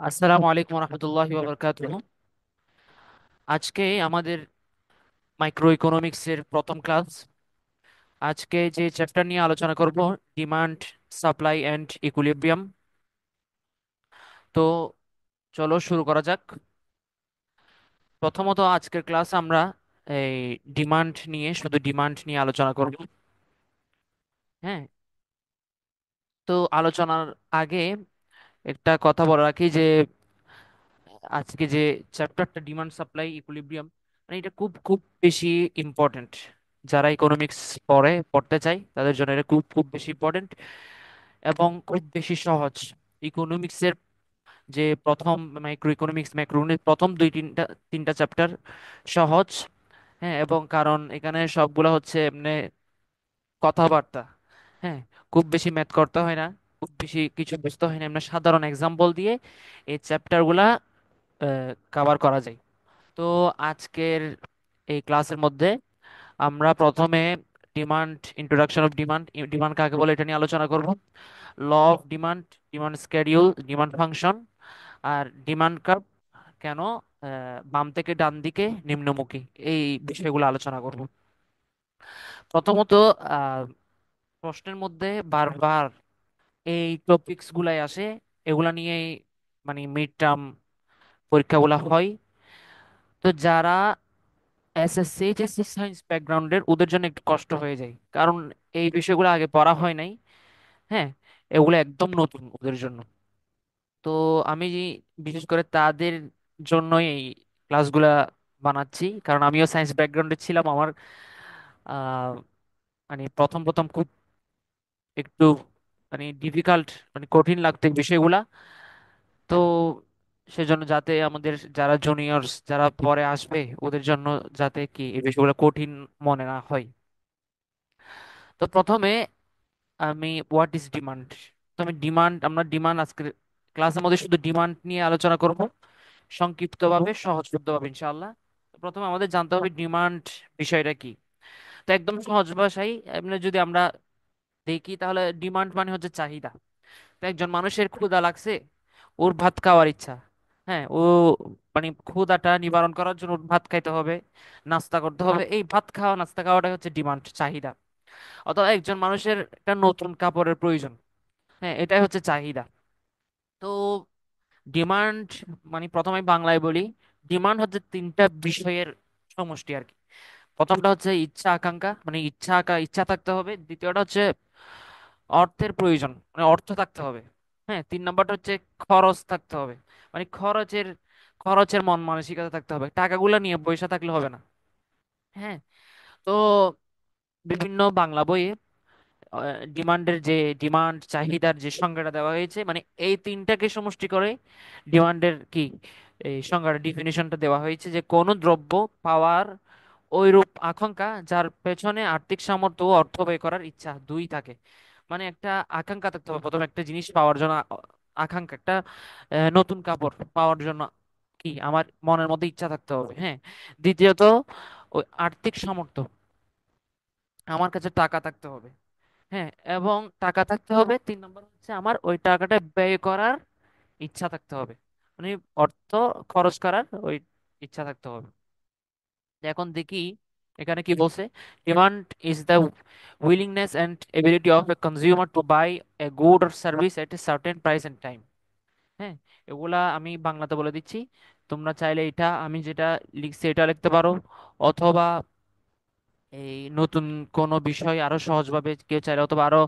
আসসালামু আলাইকুম রহমতুল্লাহি ওয়া আজকে আমাদের মাইক্রো ইকোনমিক্স এর প্রথম ক্লাস। আজকে যে চ্যাপ্টার নিয়ে আলোচনা করব, ডিমান্ড, সাপ্লাই অ্যান্ড ইকুইলিব্রিয়াম। তো চলো শুরু করা যাক। প্রথমত আজকের ক্লাস আমরা এই ডিমান্ড নিয়ে, শুধু ডিমান্ড নিয়ে আলোচনা করব। হ্যাঁ, তো আলোচনার আগে একটা কথা বলে রাখি যে আজকে যে চ্যাপ্টারটা ডিমান্ড সাপ্লাই ইকুইলিব্রিয়াম, মানে এটা খুব খুব বেশি ইম্পর্টেন্ট। যারা ইকোনমিক্স পড়তে চায় তাদের জন্য এটা খুব খুব বেশি ইম্পর্টেন্ট এবং খুব বেশি সহজ। ইকোনমিক্সের যে প্রথম মাইক্রো ইকোনমিক্স, প্রথম তিনটা তিনটা চ্যাপ্টার সহজ। হ্যাঁ, এবং কারণ এখানে সবগুলো হচ্ছে এমনি কথাবার্তা। হ্যাঁ, খুব বেশি ম্যাথ করতে হয় না, খুব বেশি কিছু বুঝতে হয় না, এমনি সাধারণ এক্সাম্পল দিয়ে এই চ্যাপ্টারগুলা কভার করা যায়। তো আজকের এই ক্লাসের মধ্যে আমরা প্রথমে demand, introduction of demand, demand কাকে বলে এটা নিয়ে আলোচনা করব। Law of demand, demand schedule, demand function, আর ডিমান্ড কার্ভ কেন বাম থেকে ডান দিকে নিম্নমুখী, এই বিষয়গুলো আলোচনা করব। প্রথমত আহ, প্রশ্নের মধ্যে বারবার এই টপিকস গুলাই আসে, এগুলা নিয়েই মানে মিড টার্ম পরীক্ষাগুলা হয়। তো যারা এসএসসি এইচএসসি সায়েন্স ব্যাকগ্রাউন্ডের, ওদের জন্য একটু কষ্ট হয়ে যায়, কারণ এই বিষয়গুলো আগে পড়া হয় নাই। হ্যাঁ, এগুলো একদম নতুন ওদের জন্য। তো আমি বিশেষ করে তাদের জন্যই এই ক্লাসগুলা বানাচ্ছি, কারণ আমিও সায়েন্স ব্যাকগ্রাউন্ডে ছিলাম। আমার আহ, মানে প্রথম প্রথম খুব একটু মানে ডিফিকাল্ট, মানে কঠিন লাগতো এই বিষয়গুলা। তো সেজন্য যাতে আমাদের যারা জুনিয়র্স, যারা পরে আসবে, ওদের জন্য যাতে কি এই বিষয়গুলো কঠিন মনে না হয়। তো প্রথমে আমি হোয়াট ইজ ডিমান্ড। তো আমরা ডিমান্ড আজকে ক্লাসের মধ্যে শুধু ডিমান্ড নিয়ে আলোচনা করব, সংক্ষিপ্তভাবে, সহজভাবে ইনশাআল্লাহ। তো প্রথমে আমাদের জানতে হবে ডিমান্ড বিষয়টা কি। তো একদম সহজ ভাষায় এমনি যদি আমরা দেখি, তাহলে ডিমান্ড মানে হচ্ছে চাহিদা। তো একজন মানুষের ক্ষুধা লাগছে, ওর ভাত খাওয়ার ইচ্ছা। হ্যাঁ, ও মানে ক্ষুধাটা নিবারণ করার জন্য ওর ভাত খাইতে হবে, নাস্তা করতে হবে। এই ভাত খাওয়া, নাস্তা খাওয়াটাই হচ্ছে ডিমান্ড, চাহিদা। অথবা একজন মানুষের একটা নতুন কাপড়ের প্রয়োজন, হ্যাঁ, এটাই হচ্ছে চাহিদা। তো ডিমান্ড মানে প্রথমে বাংলায় বলি, ডিমান্ড হচ্ছে তিনটা বিষয়ের সমষ্টি আর কি। প্রথমটা হচ্ছে ইচ্ছা আকাঙ্ক্ষা, মানে ইচ্ছা থাকতে হবে। দ্বিতীয়টা হচ্ছে অর্থের প্রয়োজন, মানে অর্থ থাকতে হবে। হ্যাঁ, তিন নাম্বারটা হচ্ছে খরচ থাকতে হবে, মানে খরচের মন মানসিকতা থাকতে হবে। টাকাগুলো নিয়ে পয়সা থাকলে হবে না। হ্যাঁ, তো বিভিন্ন বাংলা বইয়ে ডিমান্ড চাহিদার যে সংজ্ঞাটা দেওয়া হয়েছে, মানে এই তিনটাকে সমষ্টি করে ডিমান্ডের কি এই সংজ্ঞাটা, ডিফিনিশনটা দেওয়া হয়েছে যে কোনো দ্রব্য পাওয়ার ওইরূপ আকাঙ্ক্ষা যার পেছনে আর্থিক সামর্থ্য ও অর্থ ব্যয় করার ইচ্ছা দুই থাকে। মানে একটা আকাঙ্ক্ষা থাকতে হবে প্রথমে, একটা জিনিস পাওয়ার জন্য আকাঙ্ক্ষা, একটা নতুন কাপড় পাওয়ার জন্য কি আমার মনের মধ্যে ইচ্ছা থাকতে হবে। হ্যাঁ, দ্বিতীয়ত ওই আর্থিক সামর্থ্য, আমার কাছে টাকা থাকতে হবে। হ্যাঁ, এবং টাকা থাকতে হবে। তিন নম্বর হচ্ছে আমার ওই টাকাটা ব্যয় করার ইচ্ছা থাকতে হবে, মানে অর্থ খরচ করার ওই ইচ্ছা থাকতে হবে। এখন দেখি এখানে কি বলছে। Demand is the willingness and ability of a consumer to buy a good or service at a certain price and time. হ্যাঁ, এগুলা আমি বাংলাতে বলে দিচ্ছি। তোমরা চাইলে এটা আমি যেটা লিখছি এটা লিখতে পারো, অথবা এই নতুন কোনো বিষয় আরো সহজভাবে কেউ চাইলে, অথবা আরো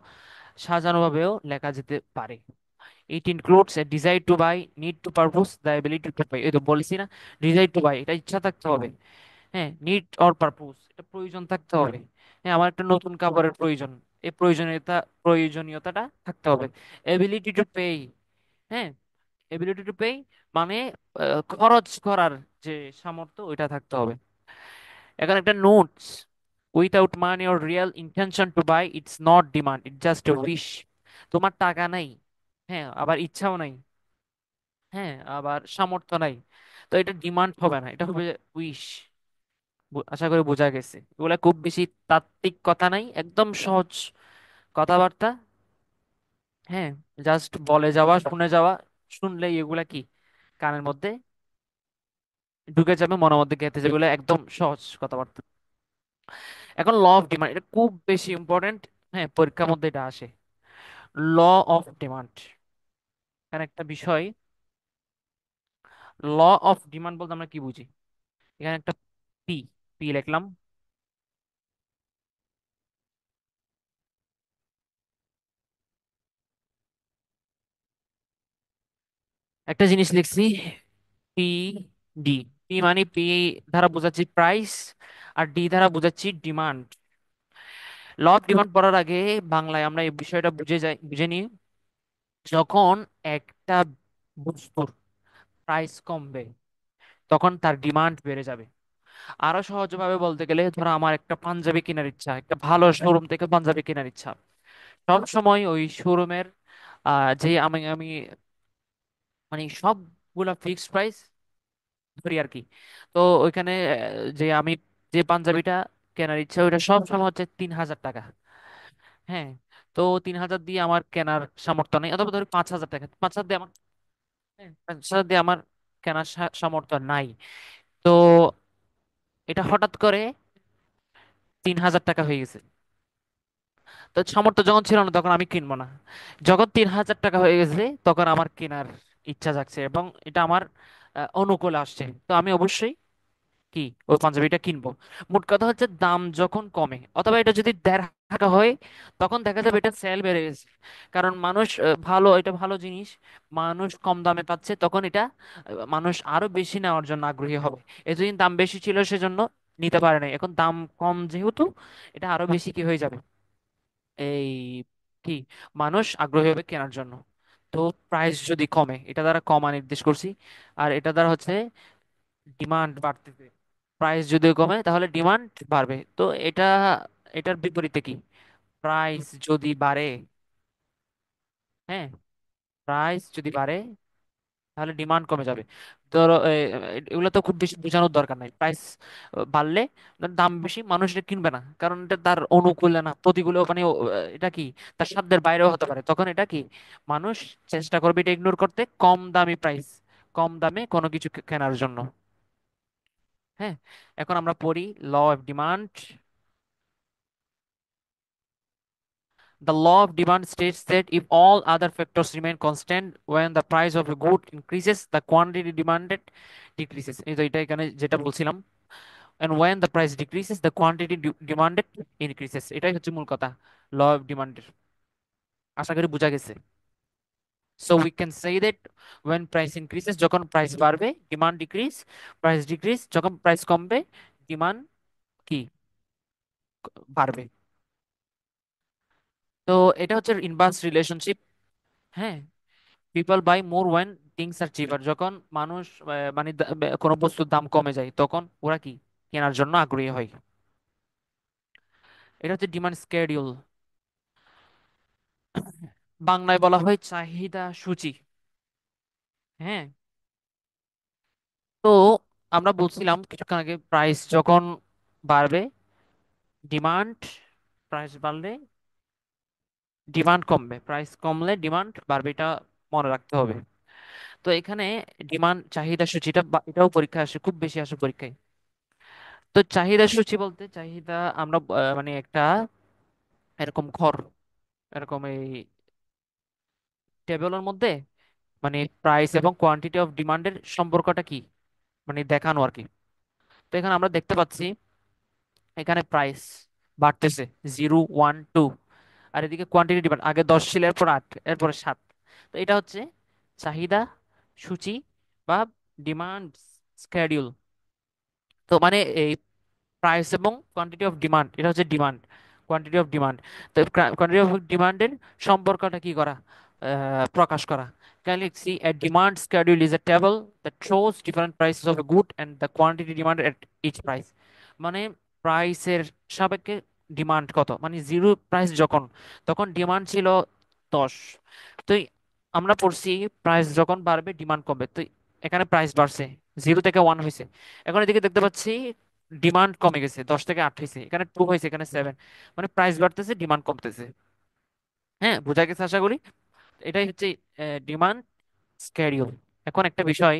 সাজানোভাবেও লেখা যেতে পারে। It includes a desire to buy, need to purpose, the ability to buy. এই তো বলছি না, ডিজাইর টু বাই এটা ইচ্ছা থাকতে হবে। হ্যাঁ, নিড অর পারপোজ এটা প্রয়োজন থাকতে হবে। হ্যাঁ, আমার একটা নতুন কাপড়ের প্রয়োজন, এই প্রয়োজনীয়তাটা থাকতে হবে। এবিলিটি টু পে, হ্যাঁ, এবিলিটি টু পে মানে খরচ করার যে সামর্থ্য, ওইটা থাকতে হবে। এখন একটা notes, without money or real intention to buy it's not demand, it just a wish. তোমার টাকা নাই, হ্যাঁ, আবার ইচ্ছাও নাই, হ্যাঁ, আবার সামর্থ্য নাই, তো এটা ডিমান্ড হবে না, এটা হবে উইশ। আশা করি বোঝা গেছে। এগুলা খুব বেশি তাত্ত্বিক কথা নাই, একদম সহজ কথাবার্তা। হ্যাঁ, জাস্ট বলে যাওয়া, শুনে যাওয়া, শুনলেই এগুলা কি কানের মধ্যে ঢুকে যাবে, মনের মধ্যে গেঁথে যাবে, এগুলো একদম সহজ কথাবার্তা। এখন ল অফ ডিমান্ড, এটা খুব বেশি ইম্পর্টেন্ট। হ্যাঁ, পরীক্ষার মধ্যে এটা আসে। ল অফ ডিমান্ড, এখানে একটা বিষয়। ল অফ ডিমান্ড বলতে আমরা কি বুঝি? এখানে একটা পি, পি লিখলাম। একটা জিনিস লিখছি, পি ডি। পি মানে পি দ্বারা বোঝাচ্ছি প্রাইস, আর ডি দ্বারা বোঝাচ্ছি ডিমান্ড। ল অফ ডিমান্ড পড়ার আগে বাংলায় আমরা এই বিষয়টা বুঝে নিই। যখন একটা বস্তুর প্রাইস কমবে, তখন তার ডিমান্ড বেড়ে যাবে। আরো সহজভাবে বলতে গেলে, ধরো আমার একটা পাঞ্জাবি কেনার ইচ্ছা, একটা ভালো শোরুম থেকে পাঞ্জাবি কেনার ইচ্ছা। সব সময় ওই শোরুমের যে আমি আমি মানে সবগুলা ফিক্সড প্রাইস ধরি আর কি। তো ওইখানে যে আমি যে পাঞ্জাবিটা কেনার ইচ্ছা, ওইটা সব সময় হচ্ছে 3,000 টাকা। হ্যাঁ, তো 3,000 দিয়ে আমার কেনার সামর্থ্য নেই, অথবা ধরো 5,000 টাকা, 5,000 দিয়ে আমার, হ্যাঁ, 5,000 দিয়ে আমার কেনার সামর্থ্য নাই। তো এটা হঠাৎ করে 3,000 টাকা হয়ে গেছে। তো সামর্থ্য যখন ছিল না, তখন আমি কিনবো না। যখন 3,000 টাকা হয়ে গেছে, তখন আমার কেনার ইচ্ছা জাগছে এবং এটা আমার অনুকূলে আসছে, তো আমি অবশ্যই কি ওই পাঞ্জাবিটা কিনবো। মোট কথা হচ্ছে, দাম যখন কমে, অথবা এটা যদি 1,500 হয়, তখন দেখা যাবে এটা সেল বেড়ে গেছে। কারণ মানুষ ভালো, এটা ভালো জিনিস, মানুষ কম দামে পাচ্ছে, তখন এটা মানুষ আরো বেশি নেওয়ার জন্য আগ্রহী হবে। এতদিন দাম বেশি ছিল সেজন্য নিতে পারে নাই, এখন দাম কম যেহেতু, এটা আরো বেশি কি হয়ে যাবে, এই কি, মানুষ আগ্রহী হবে কেনার জন্য। তো প্রাইস যদি কমে, এটা দ্বারা কমা নির্দেশ করছি, আর এটা দ্বারা হচ্ছে ডিমান্ড বাড়তেছে। প্রাইস যদি কমে তাহলে ডিমান্ড বাড়বে। তো এটা, এটার বিপরীতে কি, প্রাইস যদি বাড়ে, হ্যাঁ, প্রাইস যদি বাড়ে তাহলে ডিমান্ড কমে যাবে। ধরো এগুলো তো খুব বেশি বোঝানোর দরকার নাই। প্রাইস বাড়লে দাম বেশি, মানুষ এটা কিনবে না, কারণ এটা তার অনুকূলে না, প্রতিকূলে, মানে এটা কি তার সাধ্যের বাইরেও হতে পারে, তখন এটা কি মানুষ চেষ্টা করবে এটা ইগনোর করতে, কম দামি প্রাইস, কম দামে কোনো কিছু কেনার জন্য। হ্যাঁ, এখন আমরা পড়ি law of demand. The law of demand states that if all other factors remain constant, when the price of a good increases, the quantity demanded decreases. এই তো এটা এখানে যেটা বলছিলাম, and when the price decreases, the quantity demanded increases. এটাই হচ্ছে মূল কথা ল অফ ডিমান্ডের। আশা করি বোঝা গেছে। So we can say that when price increases, যখন প্রাইস বাড়বে, ডিমান্ড ডিক্রিজ, প্রাইস ডিক্রিজ যখন প্রাইস কমবে, ডিমান্ড কি বাড়বে। তো এটা হচ্ছে ইনভার্স রিলেশনশিপ। হ্যাঁ, people buy more when things are cheaper, যখন মানুষ মানে কোনো বস্তুর দাম কমে যায়, তখন ওরা কি কেনার জন্য আগ্রহী হয়। এটা হচ্ছে ডিমান্ড স্কেডিউল, বাংলায় বলা হয় চাহিদা সূচি। হ্যাঁ, তো আমরা বলছিলাম কিছুক্ষণ আগে, প্রাইস যখন বাড়বে ডিমান্ড, প্রাইস বাড়লে ডিমান্ড কমবে, প্রাইস কমলে ডিমান্ড বাড়বে, এটা মনে রাখতে হবে। তো এখানে ডিমান্ড চাহিদা সূচিটা এটাও পরীক্ষা আসে, খুব বেশি আসে পরীক্ষায়। তো চাহিদা সূচি বলতে, চাহিদা আমরা মানে একটা এরকম ঘর, এরকম এই টেবিলের মধ্যে মানে প্রাইস এবং কোয়ান্টিটি অফ ডিমান্ডের সম্পর্কটা কি মানে দেখানো আর কি। তো এখানে আমরা দেখতে পাচ্ছি, এখানে প্রাইস বাড়তেছে 0, 1, 2, আর এদিকে কোয়ান্টিটি ডিমান্ড, আগে 10 ছিল, এরপর 8, এরপরে 7। তো এটা হচ্ছে চাহিদা সূচি বা ডিমান্ড স্কেডিউল। তো মানে এই প্রাইস এবং কোয়ান্টিটি অফ ডিমান্ড, এটা হচ্ছে ডিমান্ড, কোয়ান্টিটি অফ ডিমান্ড। তো কোয়ান্টিটি অফ ডিমান্ডের সম্পর্কটা কি করা, প্রকাশ করা। এখানে লিখছি, a demand schedule is a table that shows different prices of a good and the quantity demanded at each price। মানে প্রাইসের সাপেক্ষে ডিমান্ড কত, মানে জিরো প্রাইস যখন, তখন ডিমান্ড ছিল 10। তো আমরা পড়ছি প্রাইস যখন বাড়বে ডিমান্ড কমবে। তো এখানে প্রাইস বাড়ছে, 0 থেকে 1 হয়েছে। এখন এদিকে দেখতে পাচ্ছি ডিমান্ড কমে গেছে, 10 থেকে 8 হয়েছে, এখানে 2 হয়েছে, এখানে 7। মানে প্রাইস বাড়তেছে, ডিমান্ড কমতেছে। হ্যাঁ, বোঝা গেছে আশা করি। এটাই হচ্ছে ডিমান্ড স্কেডিউল। এখন একটা বিষয়।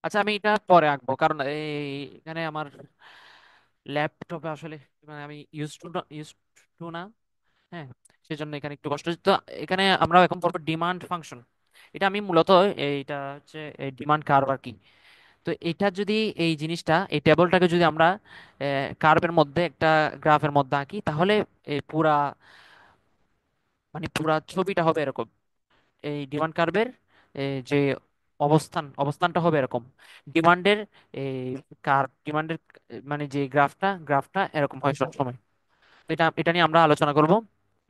আচ্ছা, আমি এটা পরে আঁকবো, কারণ এখানে আমার ল্যাপটপে আসলে মানে আমি ইউজ টু না। হ্যাঁ, সেজন্য এখানে একটু কষ্ট হচ্ছে। তো এখানে আমরা এখন পড়বো ডিমান্ড ফাংশন। এটা আমি মূলত এইটা হচ্ছে ডিমান্ড কার্ভ আর কি। তো এটা যদি এই জিনিসটা এই টেবলটাকে যদি আমরা কার্ভের মধ্যে একটা গ্রাফের মধ্যে আঁকি, তাহলে এই পুরা মানে পুরা ছবিটা হবে এরকম। এই ডিমান্ড কার্ভের যে অবস্থানটা হবে এরকম। ডিমান্ডের এই ডিমান্ডের মানে যে গ্রাফটা এরকম হয় সবসময়। তো এটা এটা নিয়ে আমরা আলোচনা করব।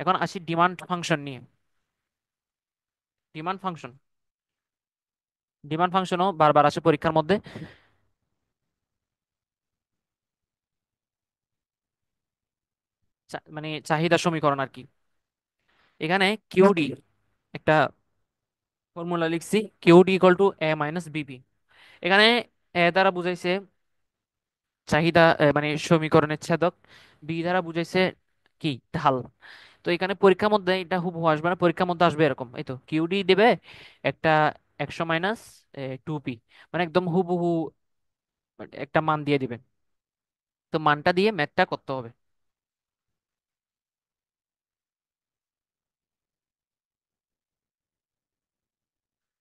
এখন আসি ডিমান্ড ফাংশন নিয়ে। ডিমান্ড ফাংশন ডিমান্ড ফাংশনও বারবার আসে পরীক্ষার মধ্যে। মানে চাহিদা সমীকরণ আর কি। এখানে কিউডি একটা ফর্মুলা লিখছি, QD equal to A minus BP. এখানে এ দ্বারা বুঝাইছে চাহিদা, মানে সমীকরণের ছেদক। বি দ্বারা বুঝাইছে কি ঢাল। তো এখানে পরীক্ষার মধ্যে এটা হুবহু আসবে না, পরীক্ষার মধ্যে আসবে এরকম, এই তো কিউডি দেবে একটা 100 মাইনাস 2পি, মানে একদম হুবহু একটা মান দিয়ে দিবেন। তো মানটা দিয়ে ম্যাথটা করতে হবে।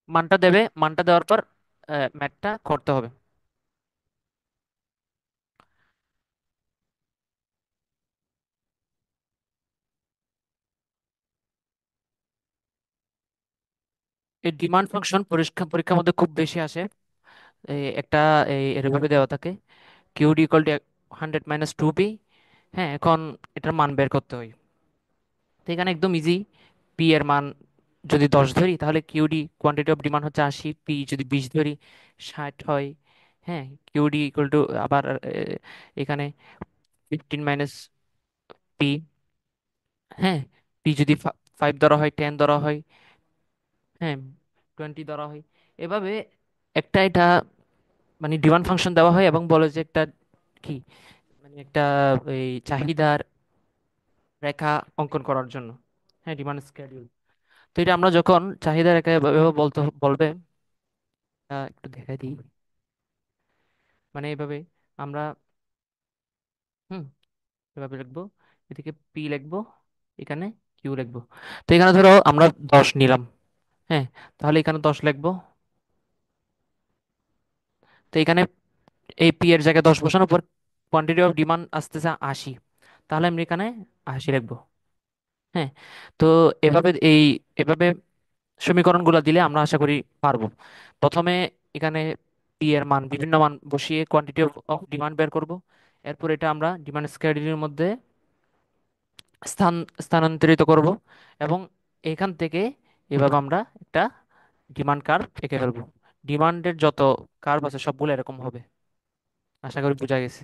মানটা দেবে, মানটা দেওয়ার পর ম্যাথটা করতে হবে। এই ডিমান্ড ফাংশন পরীক্ষার মধ্যে খুব বেশি আসে। একটা এভাবে দেওয়া থাকে, কিউডি ইকুয়াল টু 100 মাইনাস 2পি। হ্যাঁ, এখন এটার মান বের করতে হয়। তো এখানে একদম ইজি। পি এর মান যদি 10 ধরি, তাহলে কিউডি কোয়ান্টিটি অফ ডিমান্ড হচ্ছে 80। পি যদি 20 ধরি, 60 হয়। হ্যাঁ, কিউডি ইকুয়াল টু আবার এখানে 15 মাইনাস পি। হ্যাঁ, পি যদি 5 ধরা হয়, 10 ধরা হয়, হ্যাঁ, 20 ধরা হয়, এভাবে একটা এটা মানে ডিমান্ড ফাংশন দেওয়া হয় এবং বলে যে একটা কি মানে একটা এই চাহিদার রেখা অঙ্কন করার জন্য। হ্যাঁ, ডিমান্ড স্কেডিউল। তো এটা আমরা যখন চাহিদা রেখা এভাবে বলবে, একটু দেখাই দিই। মানে এভাবে আমরা হুম এভাবে লিখবো, এদিকে পি লিখবো, এখানে কিউ লিখবো। তো এখানে ধরো আমরা 10 নিলাম। হ্যাঁ, তাহলে এখানে 10 লিখবো। তো এখানে এই পি এর জায়গায় 10 বসানোর পর কোয়ান্টিটি অফ ডিমান্ড আসতেছে 80, তাহলে আমরা এখানে 80 লিখবো। হ্যাঁ, তো এভাবে সমীকরণগুলো দিলে আমরা আশা করি পারবো। প্রথমে এখানে পি এর মান বিভিন্ন মান বসিয়ে কোয়ান্টিটি অফ ডিমান্ড বের করব। এরপর এটা আমরা ডিমান্ড স্কেডিউলের মধ্যে স্থান স্থানান্তরিত করব, এবং এখান থেকে এভাবে আমরা একটা ডিমান্ড কার্ভ এঁকে ফেলবো। ডিমান্ডের যত কার্ভ আছে সবগুলো এরকম হবে। আশা করি বোঝা গেছে।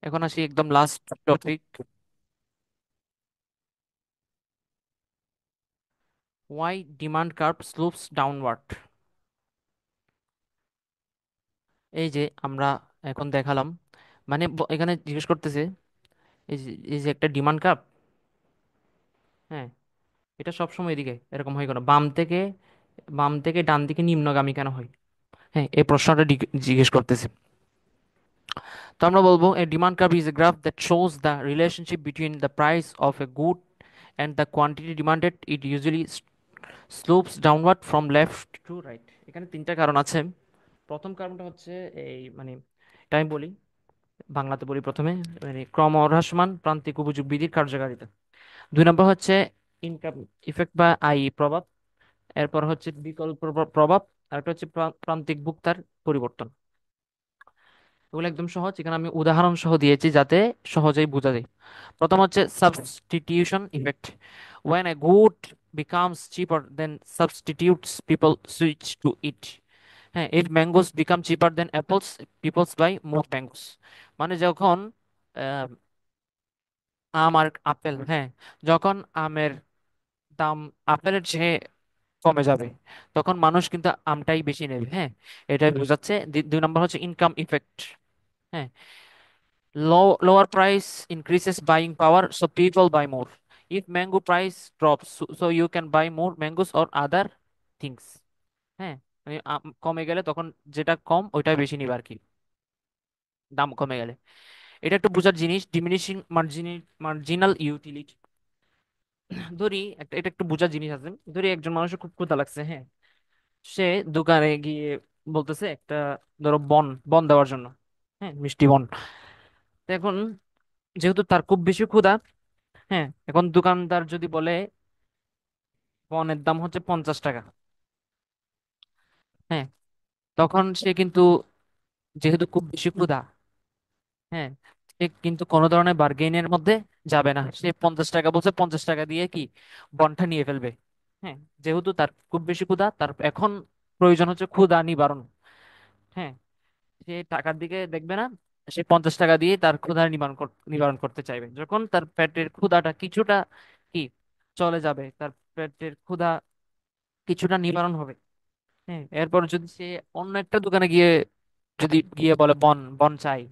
এখন আসি একদম last topic. Why demand curve slopes downward. এই যে আমরা এখন দেখালাম, মানে এখানে জিজ্ঞেস করতেছে এই যে একটা ডিমান্ড কার্ভ। হ্যাঁ, এটা সবসময় এদিকে এরকম হয় কেন, বাম থেকে ডান দিকে নিম্নগামী কেন হয়? হ্যাঁ, এই প্রশ্নটা জিজ্ঞেস করতেছে। তো আমরা বলবো a demand curve is a graph that shows the relationship between the price of a good and the quantity demanded. It usually slopes downward from left to right. এখানে তিনটা কারণ আছে। প্রথম কারণটা হচ্ছে এই মানে এটা আমি বলি, বাংলাতে বলি প্রথমে, মানে ক্রমহ্রাসমান প্রান্তিক উপযোগ বিধির কার্যকারিতা। 2 নম্বর হচ্ছে ইনকাম ইফেক্ট বা আই প্রভাব। এরপর হচ্ছে বিকল্প প্রভাব। আর একটা হচ্ছে প্রান্তিক ভোক্তার পরিবর্তন। এগুলো একদম সহজ, এখানে আমি উদাহরণ সহ দিয়েছি যাতে সহজেই বোঝা যায়। প্রথম হচ্ছে substitution effect. when a good becomes cheaper then substitutes people switch to it। হ্যাঁ, if mangoes become cheaper than apples people buy more mangoes। মানে যখন আহ, আম আর আপেল, হ্যাঁ, যখন আমের দাম আপেলের চেয়ে কমে যাবে তখন মানুষ কিন্তু আমটাই বেশি নেবে। হ্যাঁ, এটা বোঝাচ্ছে। দুই নম্বর হচ্ছে ইনকাম ইফেক্ট। হ্যাঁ, lower price increases buying power so people buy more। if mango price drops so you can buy more mangoes or other things। হ্যাঁ, মানে কমে গেলে তখন যেটা কম ওইটাই বেশি নিবে আর কি, দাম কমে গেলে। এটা একটু বোঝার জিনিস, ডিমিনিশিং মার্জিনাল ইউটিলিটি। ধরি একটা, এটা একটু বোঝার জিনিস আছে। ধরি একজন মানুষের খুব ক্ষুধা লাগছে, হ্যাঁ, সে দোকানে গিয়ে বলতেছে একটা, ধরো বন বন দেওয়ার জন্য, হ্যাঁ, মিষ্টি বন। তো এখন যেহেতু তার খুব বেশি ক্ষুধা, হ্যাঁ, এখন দোকানদার যদি বলে বনের দাম হচ্ছে 50 টাকা, হ্যাঁ, তখন সে কিন্তু, যেহেতু খুব বেশি ক্ষুধা, হ্যাঁ, সে কিন্তু কোনো ধরনের বার্গেইনের মধ্যে যাবে না। সে 50 টাকা বলছে, 50 টাকা দিয়ে কি বনটা নিয়ে ফেলবে। হ্যাঁ, যেহেতু তার খুব বেশি ক্ষুধা, তার এখন প্রয়োজন হচ্ছে ক্ষুধা নিবারণ। হ্যাঁ, সে টাকার দিকে দেখবে না, সে 50 টাকা দিয়ে তার ক্ষুধা নিবারণ করতে চাইবে। যখন তার পেটের ক্ষুধাটা কিছুটা কি চলে যাবে, তার পেটের ক্ষুধা কিছুটা নিবারণ হবে, হ্যাঁ, এরপর যদি সে অন্য একটা দোকানে গিয়ে যদি গিয়ে বলে বন বন চাই,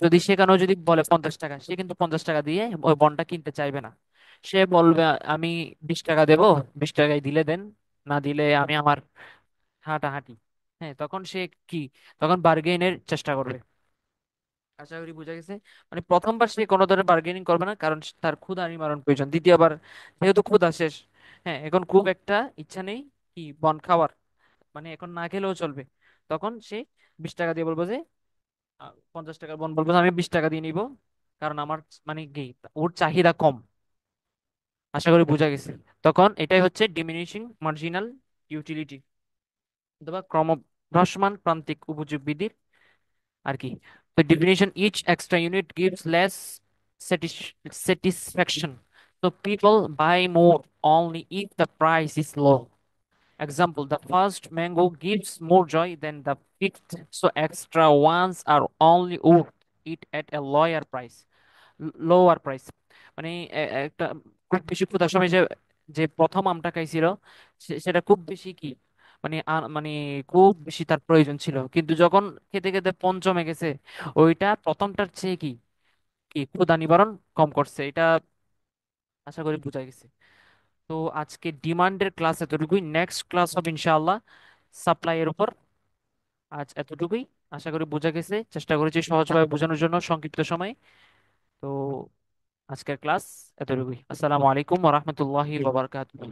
যদি সেখানেও যদি বলে 50 টাকা, সে কিন্তু 50 টাকা দিয়ে ওই বনটা কিনতে চাইবে না। সে বলবে আমি 20 টাকা দেবো, 20 টাকায় দিলে দেন, না দিলে আমি আমার হাঁটাহাঁটি। হ্যাঁ, তখন সে কি, তখন বার্গেইনের চেষ্টা করবে। আশা করি বুঝা গেছে। মানে প্রথমবার সে কোনো ধরনের বার্গেনিং করবে না, কারণ তার ক্ষুধা নিবারণ প্রয়োজন। দ্বিতীয়বার যেহেতু ক্ষুধা শেষ, হ্যাঁ, এখন খুব একটা ইচ্ছা নেই কি বন খাওয়ার, মানে এখন না খেলেও চলবে, তখন সে 20 টাকা দিয়ে বলবো যে 50 টাকার বন বলবো যে আমি 20 টাকা দিয়ে নিব, কারণ আমার মানে কি ওর চাহিদা কম। আশা করি বোঝা গেছে। তখন এটাই হচ্ছে ডিমিনিশিং মার্জিনাল ইউটিলিটি অথবা ক্রমহ্রাসমান প্রান্তিক উপযোগ বিধির আর কি। The definition each extra unit gives less satisfaction. So people buy more only if the price is low. Example, the first mango gives more joy than the fifth, so extra ones are only worth it at a lower price। মানে একটা খুব বেশি ক্ষুধার সময় যে যে প্রথম আমটা খাইছিল, সেটা খুব বেশি কি মানে মানে খুব বেশি তার প্রয়োজন ছিল, কিন্তু যখন খেতে খেতে পঞ্চমে গেছে, ওইটা প্রথমটার চেয়ে কি কি ক্ষুধা নিবারণ কম করছে। এটা আশা করি বোঝা গেছে। তো আজকে ডিমান্ডের ক্লাস এতটুকুই, নেক্সট ক্লাস হবে ইনশাআল্লাহ সাপ্লাই এর উপর। আজ এতটুকুই, আশা করি বোঝা গেছে। চেষ্টা করেছি সহজভাবে বোঝানোর জন্য সংক্ষিপ্ত সময়ে। তো আজকের ক্লাস এতটুকুই। আসসালামু আলাইকুম ওয়া রাহমাতুল্লাহি ওয়া বারাকাতুহু।